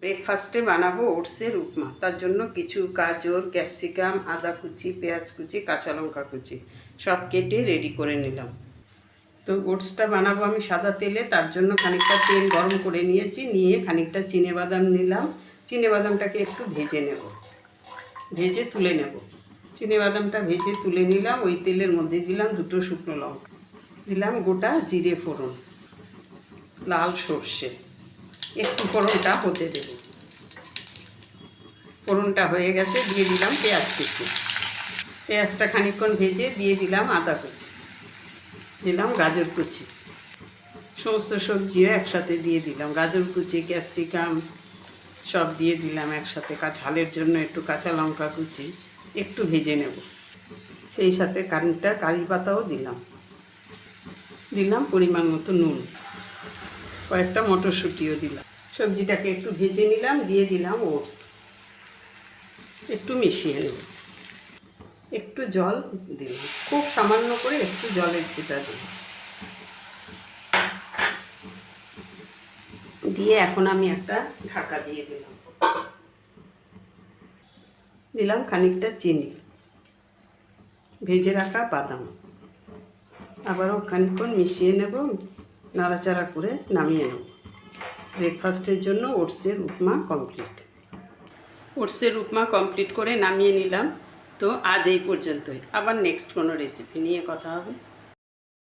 ব্রেকফাস্টে বানাবো ওটসের উপমা। তার জন্য কিছু গাজর, ক্যাপসিকাম, আদা কুচি, পেঁয়াজ কুচি, কাঁচা লঙ্কা কুচি সব কেটে রেডি করে নিলাম। তো ওটসটা বানাবো আমি সাদা তেলে। তার জন্য খানিকটা তেল গরম করে নিয়েছি, নিয়ে খানিকটা চিনেবাদাম নিলাম। চিনেবাদামটাকে একটু ভেজে নেব, ভেজে তুলে নেব। চিনেবাদামটা ভেজে তুলে নিলাম। ওই তেলের মধ্যে দিলাম দুটো শুকনো লঙ্কা, দিলাম গোটা জিরে ফোড়ন, লাল সর্ষে। একটু ফোড়নটা হতে দেব। ফোড়নটা হয়ে গেছে, দিয়ে দিলাম পেঁয়াজ কুচি। পেঁয়াজটা খানিকক্ষণ ভেজে দিয়ে দিলাম আদা কুচি, দিলাম গাজর কুচি। সমস্ত সবজিও একসাথে দিয়ে দিলাম, গাজর কুচি, ক্যাপসিকাম সব দিয়ে দিলাম একসাথে। ঝালের জন্য একটু কাঁচা লঙ্কা কুচি একটু ভেজে নেব। সেই সাথে খানিকটা কারি পাতাও দিলাম, দিলাম পরিমাণ মতো নুন, কয়েকটা মটরশুঁটিও দিলাম। সবজিটাকে একটু ভেজে নিলাম, দিয়ে দিলাম ওটস, একটু মিশিয়ে নেব। একটু জল দিলাম, খুব সামান্য করে একটু জলের ছিটা দিলাম। দিয়ে এখন আমি একটা ঢাকা দিয়ে দিলাম। দিলাম খানিকটা চিনি, ভেজে রাখা বাদাম, আবারও খানিকক্ষণ মিশিয়ে নেব, নাড়াচাড়া করে নামিয়ে নেব। ব্রেকফাস্টের জন্য ওটসের উপমা কমপ্লিট। ওটসের উপমা কমপ্লিট করে নামিয়ে নিলাম। তো আজ এই পর্যন্তই, আবার নেক্সট কোনো রেসিপি নিয়ে কথা হবে।